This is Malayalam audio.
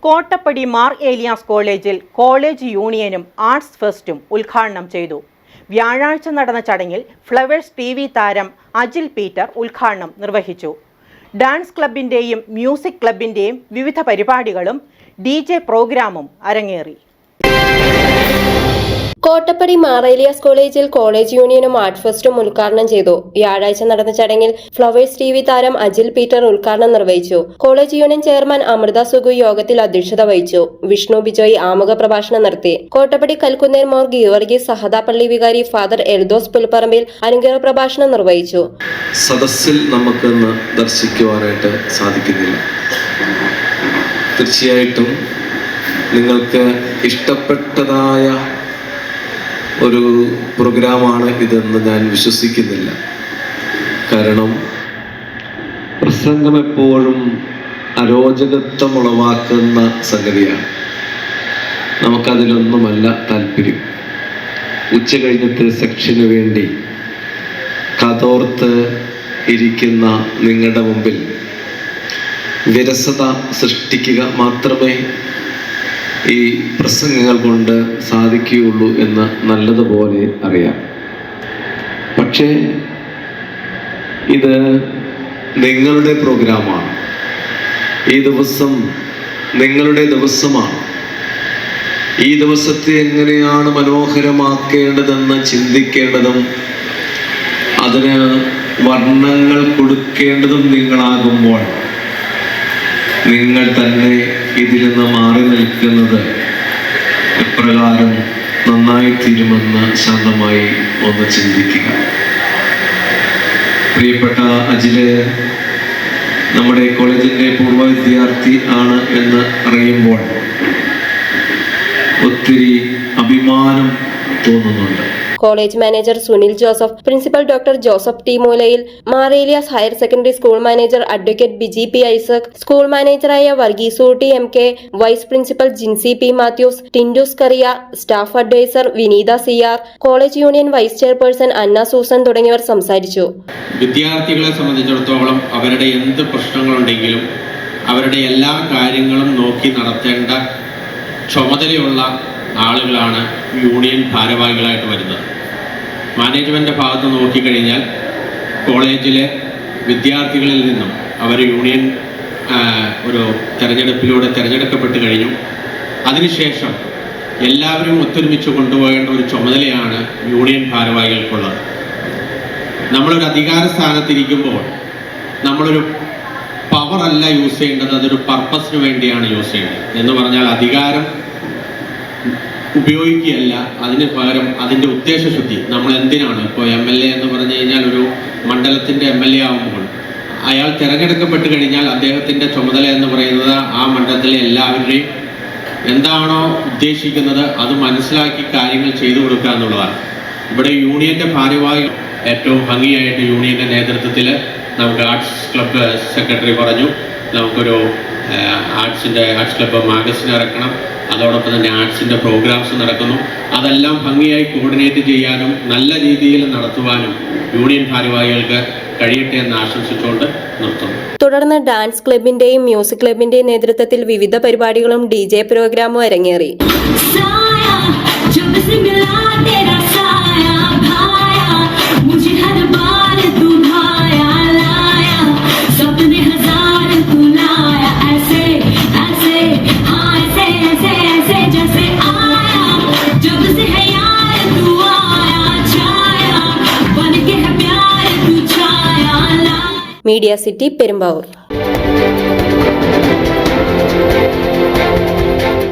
കോട്ടപ്പടി മാർ ഏലിയാസ് കോളേജിൽ കോളേജ് യൂണിയനും ആർട്സ് ഫെസ്റ്റും ഉദ്ഘാടനം ചെയ്തു. വ്യാഴാഴ്ച നടന്ന ചടങ്ങിൽ ഫ്ലവേഴ്സ് TV താരം അജിൽ പീറ്റർ ഉദ്ഘാടനം നിർവഹിച്ചു. ഡാൻസ് ക്ലബിൻ്റെയും മ്യൂസിക് ക്ലബിൻ്റെയും വിവിധ പരിപാടികളും DJ പ്രോഗ്രാമും അരങ്ങേറി. കോട്ടപ്പടി മാർ ഏലിയാസ് കോളേജിൽ കോളേജ് യൂണിയനും ആർട്ട് ഫെസ്റ്റും ഉദ്ഘാടനം ചെയ്തു. വ്യാഴാഴ്ച നടന്ന ചടങ്ങിൽ ഫ്ലവേഴ്സ് TV താരം അജിൽ പീറ്റർ ഉദ്ഘാടനം നിർവഹിച്ചു. College union chairman Amrutha Sugu യോഗത്തിൽ അധ്യക്ഷത വഹിച്ചു. വിഷ്ണു ബിജോയ് ആമുഖ പ്രഭാഷണം നടത്തി. കോട്ടപ്പടി കൽക്കുന്നേൽ മോർ ഗീവർഗീസ് സഹദാപള്ളി വികാരി ഫാദർ എൽദോസ് പുൽപ്പറമ്പിൽ അനുഗ്രഹ പ്രഭാഷണം നിർവഹിച്ചു. സദസ്സിൽ നമുക്കൊന്ന് ദർശിക്കുവാനായിട്ട് സാധിക്കുന്നില്ല. തീർച്ചയായിട്ടും നിങ്ങൾക്ക് ഇഷ്ടപ്പെട്ടതായ ഒരു പ്രോഗ്രാമാണ് ഇതെന്ന് ഞാൻ വിശ്വസിക്കുന്നില്ല. കാരണം പ്രസംഗം എപ്പോഴും അരോചകത്വം ഉളവാക്കുന്ന സംഗതിയാണ്. നമുക്കതിലൊന്നുമല്ല താല്പര്യം. ഉച്ച കഴിഞ്ഞത്തെ സെക്ഷന് വേണ്ടി കതോർത്ത് ഇരിക്കുന്ന നിങ്ങളുടെ മുമ്പിൽ വിരസത സൃഷ്ടിക്കുക മാത്രമേ ഈ പ്രസംഗങ്ങൾ കൊണ്ട് സാധിക്കുകയുള്ളൂ എന്ന് നല്ലതുപോലെ അറിയാം. പക്ഷേ ഇത് നിങ്ങളുടെ പ്രോഗ്രാമാണ്. ഈ ദിവസം നിങ്ങളുടെ ദിവസമാണ്. ഈ ദിവസത്തെ എങ്ങനെയാണ് മനോഹരമാക്കേണ്ടതെന്ന് ചിന്തിക്കേണ്ടതും അതിന് വർണ്ണങ്ങൾ കൊടുക്കേണ്ടതും നിങ്ങളാകുമ്പോൾ നിങ്ങൾ തന്നെ ഇതിൽ നിന്ന് മാറി നിൽക്കുന്നത് എപ്രകാരം നന്നായി തീരുമെന്ന് ശാന്തമായി ഒന്ന് ചിന്തിക്കുക. പ്രിയപ്പെട്ട അജില് നമ്മുടെ കോളേജിൻ്റെ പൂർവ്വ വിദ്യാർത്ഥി ആണ് എന്ന് അറിയുമ്പോൾ ഒത്തിരി അഭിമാനം തോന്നുന്നുണ്ട്. College manager Sunil Joseph, principal doctor Joseph T Moolayil, Mar Elias higher secondary school manager advocate Biji P Isaac, school മാനേജറായ Varghese T MK, vice principal Jincy P Mathews, Tindus Kariya, staff advisor Vineetha CR, college union vice chairperson Anna Susan തുടങ്ങിയവർ സംസാരിച്ചു. വിദ്യാർത്ഥികളെ സംബന്ധിച്ചിടത്തോളം അവരുടെ എന്ത് പ്രശ്നങ്ങളുണ്ടെങ്കിലും അവരുടെ എല്ലാ കാര്യങ്ങളും നോക്കി നടത്തേണ്ട ചുമതലയുള്ള ആളുകളാണ് യൂണിയൻ ഭാരവാഹികളായിട്ട് വരുന്നത്. മാനേജ്മെൻ്റ് ഭാഗത്ത് നോക്കിക്കഴിഞ്ഞാൽ കോളേജിലെ വിദ്യാർത്ഥികളിൽ നിന്നും അവർ യൂണിയൻ ഒരു തെരഞ്ഞെടുപ്പിലൂടെ തിരഞ്ഞെടുക്കപ്പെട്ട് കഴിഞ്ഞു. അതിനുശേഷം എല്ലാവരും ഒത്തൊരുമിച്ച് കൊണ്ടുപോകേണ്ട ഒരു ചുമതലയാണ് യൂണിയൻ ഭാരവാഹികൾക്കുള്ളത്. നമ്മളൊരു അധികാര സ്ഥാനത്തിരിക്കുമ്പോൾ നമ്മളൊരു പവറല്ല യൂസ് ചെയ്യേണ്ടത്, അതൊരു പർപ്പസിന് വേണ്ടിയാണ് യൂസ് ചെയ്യേണ്ടത്. എന്ന് പറഞ്ഞാൽ അധികാരം ഉപയോഗിക്കുകയല്ല, അതിന് പകരം അതിൻ്റെ ഉദ്ദേശശുദ്ധി. നമ്മൾ എന്തിനാണ് ഇപ്പോൾ MLA എന്ന് പറഞ്ഞു കഴിഞ്ഞാൽ ഒരു മണ്ഡലത്തിൻ്റെ MLA ആകുമ്പോൾ അയാൾ തിരഞ്ഞെടുക്കപ്പെട്ട് കഴിഞ്ഞാൽ അദ്ദേഹത്തിൻ്റെ ചുമതല എന്ന് പറയുന്നത് ആ മണ്ഡലത്തിലെ എല്ലാവരുടെയും എന്താണോ ഉദ്ദേശിക്കുന്നത് അത് മനസ്സിലാക്കി കാര്യങ്ങൾ ചെയ്തു കൊടുക്കുക എന്നുള്ളതാണ്. ഇവിടെ യൂണിയൻ്റെ ഭാരവാഹി ഏറ്റവും ഭംഗിയായിട്ട് യൂണിയൻ്റെ നേതൃത്വത്തിൽ നമുക്ക് ആർട്സ് ക്ലബ്ബ് സെക്രട്ടറി പറഞ്ഞു നമുക്കൊരു ആർട്സ് ക്ലബ്ബ് മാഗസിൻ ഇറക്കണം, അതോടൊപ്പം തന്നെ ആർട്സിൻ്റെ പ്രോഗ്രാംസ് നടക്കുന്നു. അതെല്ലാം ഭംഗിയായി കോർഡിനേറ്റ് ചെയ്യാനും നല്ല രീതിയിൽ നടത്തുവാനും യൂണിയൻ ഭാരവാഹികൾക്ക് കഴിയട്ടെ എന്ന് ആശംസിച്ചുകൊണ്ട് നിർത്തുന്നു. തുടർന്ന് ഡാൻസ് ക്ലബിന്റെയും മ്യൂസിക് ക്ലബിന്റെയും നേതൃത്വത്തിൽ വിവിധ പരിപാടികളും DJ പ്രോഗ്രാമും അരങ്ങേറി. Media city Perumbavoor.